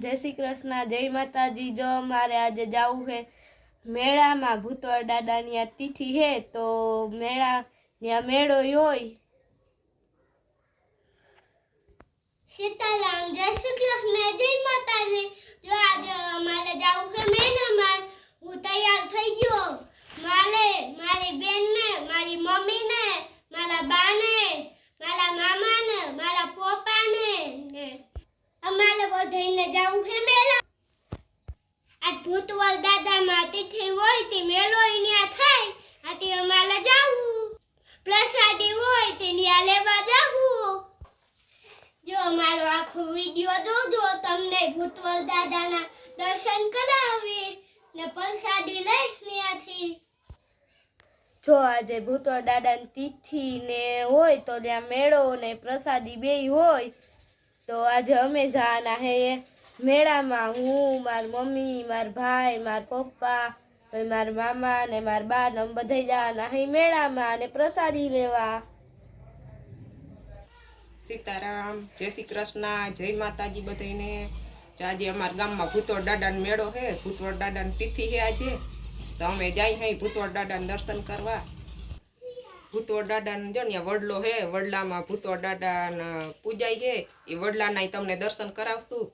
જય શ્રી કૃષ્ણ, જય માતાજી। જો મારે આજે જવું છે મેળામાં, ભૂતવળ દાદાની આ તિથિ છે તો મેળો હોય। सीताराम, जय श्री कृष्ण, जय माताजी। जो आज मारे जाऊ है मेलाમાં હું તૈયાર થઈ ગયો। મારી બેન ને, મારી મમ્મી ને, મારા બા ને, મારા મામા ને, મારા પપ્પા ને અમારે બધાને જાવું છે મેલા। આજ ભૂતવળ દાદામાં તિથિ હોય તે મેળો અહીંયા થાય, આથી અમારે જાવું। પ્રસાદી હોય તે ન્યા લેવા જાવું। જો અમારો આખો વિડિયો જોજો, તમને ભૂતવળ દાદાના દર્શન કરાવી ને પ્રસાદી લઈશ ત્યાંથી। જો આજે ભૂતવળ દાદાની તિથિ ને હોય તો ત્યાં મેળો ને પ્રસાદી બેય હોય તો આજે અમે જવાના હે મેળામાં। હું, મારી મમ્મી, મારા ભાઈ, મારા પપ્પા, મારા મામા ને મારા બા ને અમે બધા જવાના હે મેળામાં અને પ્રસાદી લેવા। सीताराम, जय श्री कृष्ण, जय माताजी बधाने। आज अमर गाम में भूतवळ दादा मेड़ो है, भूतवळ दादा तिथि है आज, तो अमे जाई हैं भूतवळ दादा दर्शन करवा। भूतवळ दादा जो ने वडलो है, वडला में भूतवळ दादा पूजाई है, ये वडला ना तमने दर्शन करावशुं।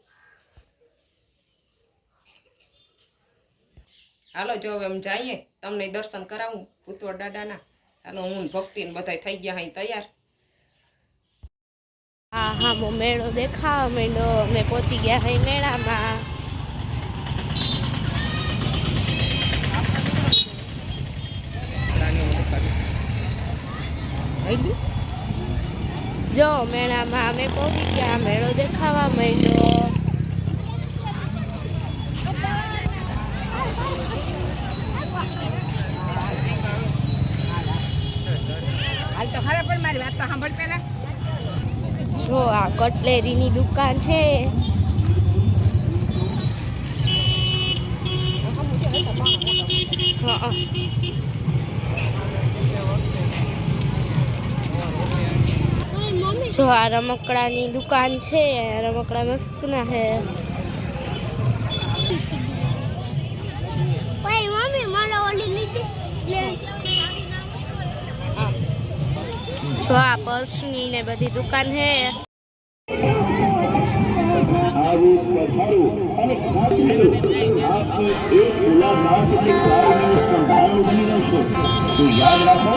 हालो जो हम जाइए तमने दर्शन करावुं भूतवळ दादा ना। हालो हूँ भक्ति ने बधाई थई गया हैं तैयार। हाँ हाँ, वो मेड़ो देखा मेड़ो में पहुंची गया है मेला में। जो मेला में हमें पहुंची गया, मेड़ो देखावा मेड़ो। हाल तो खरा पर मारी बात तो सांभळ पेला। जो आ कटलेरी दुकान है, हाँ जो आ रमकड़ा दुकान है, रमकड़ा मस्त ना है। जो आ पर्सनी ने बधी दुकान है। याद रखो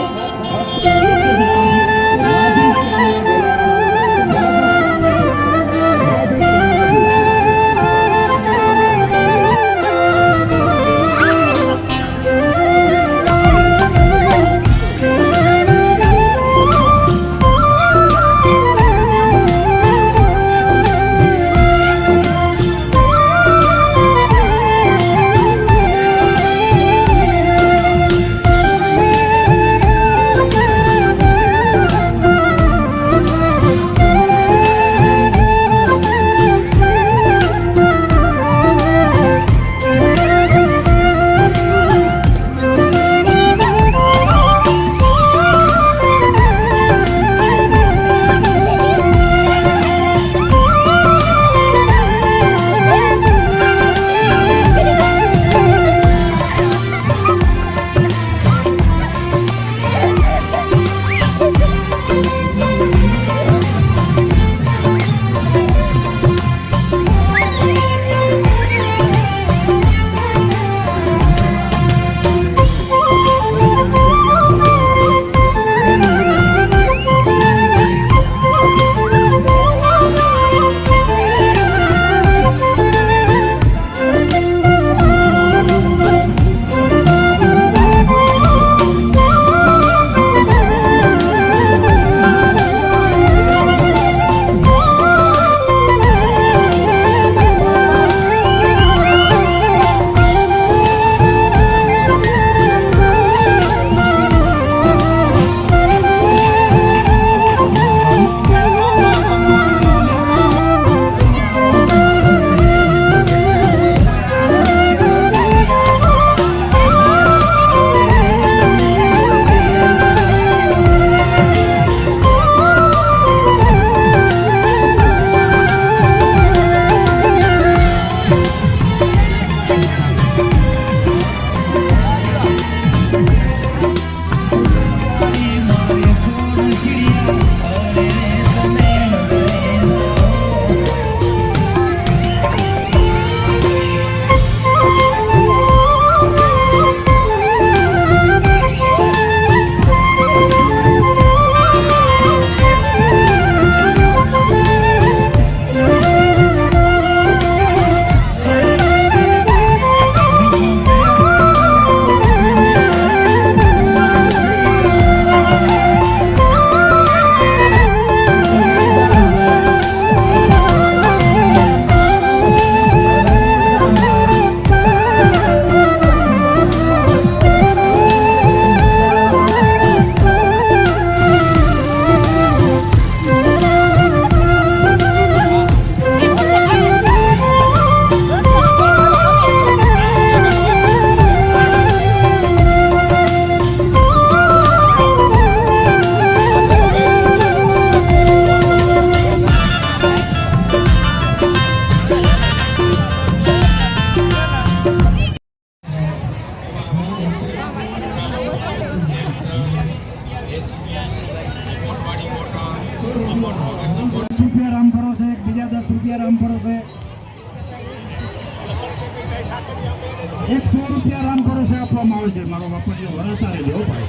રૂપિયા રામ ભરોસે આપવામાં આવે છે. મારો બાપુજી વરસતા રહેજો ભાઈ.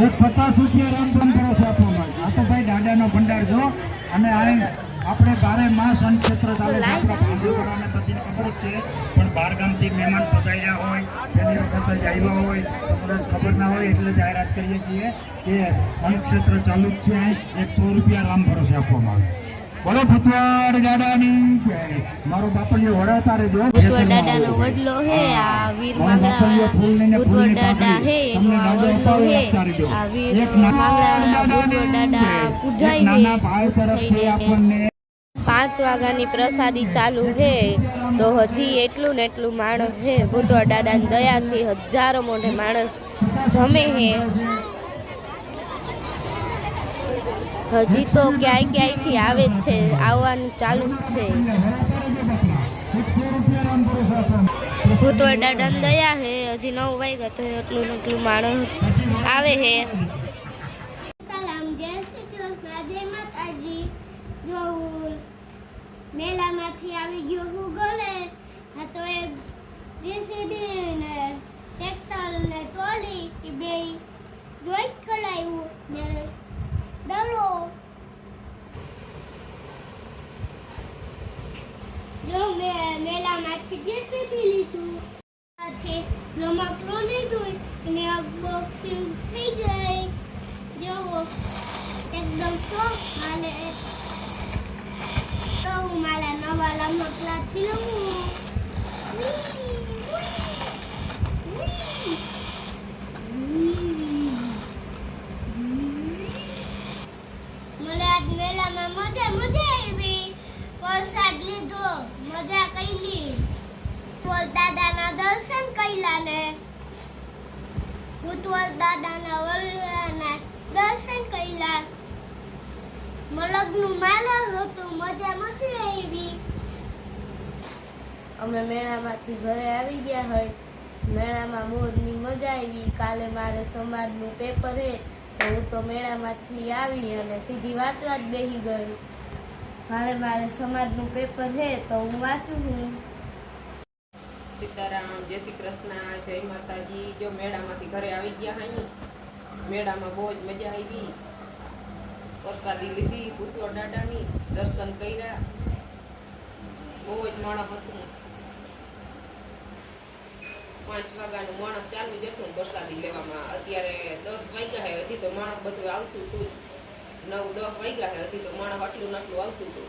એક 50 રૂપિયા રામ ભરોસે આપવામાં આવે છે. આ તો ભાઈ દાદાનો ભંડાર જો. અને આ આપણે 12 માસ અન્ન ક્ષેત્ર ચાલે છે. આપણા ભાંડુકરાને બધી ખબર જ છે, પણ બહાર ગામથી મહેમાન પધાર્યા હોય, પહેલી વખત જ આવ્યા હોય તો કદાચ ખબર ના હોય, એટલે જાહેરાત કરીએ છીએ કે અન્ન ક્ષેત્ર ચાલુ જ છે. 100 રૂપિયા રામ ભરોસે આપવામાં આવે છે. બોલો ભૂતવાડ દાદાની જય. મારો બાપલિયો વડાતા રહેજો. ભૂતવડ દાદાનો વડલો હે આ વીર માંગડા. ભૂતવડ દાદા હે એનો આ વડલો હે આ વીર માંગડા. ભૂતવડ દાદા પૂજાય હે થઈને 5 વાગ્યાની પ્રસાદી ચાલુ હે તો હજી એટલું ને એટલું માણસ હે. ભૂતવડ દાદાની દયાથી હજારો મોઢે માણસ જમે હે. હજી તો ક્યાંય ક્યાંયથી આવે જ છે, આવવાનું ચાલુ જ છે. ભૂતવડ દાદાની દયા હે હજી 9 વાગ્યા તો એટલું ને એટલું માણસ આવે હે. સલામ, જય શ્રી કૃષ્ણ, જય માતાજી. જો હું મેળામાંથી આવી ગયો હું ગલે. હા તો એક જેસીબી ને ટ્રેક્ટર ને ટ્રોલી એ બે જોઈન્ટ કરાવ્યું ને ડલો. જો મેં મેળામાંથી જેસીબી લીધું, સાથે રમકડું લીધું અને અનબોક્સિંગ થઈ ગઈ. જો એકદમ સોફ્ટ અને તો હું મારા નવા રમકડાથી લઉં. મને આજ મેળામાં મજા આવી. પ્રસાદ લીધો, મજા કરી. ભૂતવડ દાદાના દર્શન કર્યા ને ભૂતવડ દાદાના વડલાના દર્શન કર્યા. મલગનું માનસ હતું, મજા આવી. અમે મેળામાંથી ઘરે આવી ગયા હોય. મેળામાં મોજની મજા આવી. કાલે મારે સમાજનું પેપર હે તો હું તો મેળામાંથી આવી અને સીધી વાંચવા જ બેસી ગઈ. કાલે મારે સમાજનું પેપર હે તો હું વાંચું છું. સીતારામ, જય શ્રી કૃષ્ણ, જય માતાજી. જો મેળામાંથી ઘરે આવી ગયા હાઈ. મેળામાં બહુ જ મજા આવી. પ્રસાદી લીધી ભૂતવડ દાદાની, દર્શન કર્યા. બહુ જ માણસ હતું. 5 વાગ્યાનું માણસ ચાલુ જ હતું પ્રસાદી લેવામાં. અત્યારે 10 વાગ્યા હે, હજી તો માણસ બધું આવતું હતું જ. 9-10 વાગ્યા હે, હજી તો માણસ આટલું ને આટલું આવતું હતું.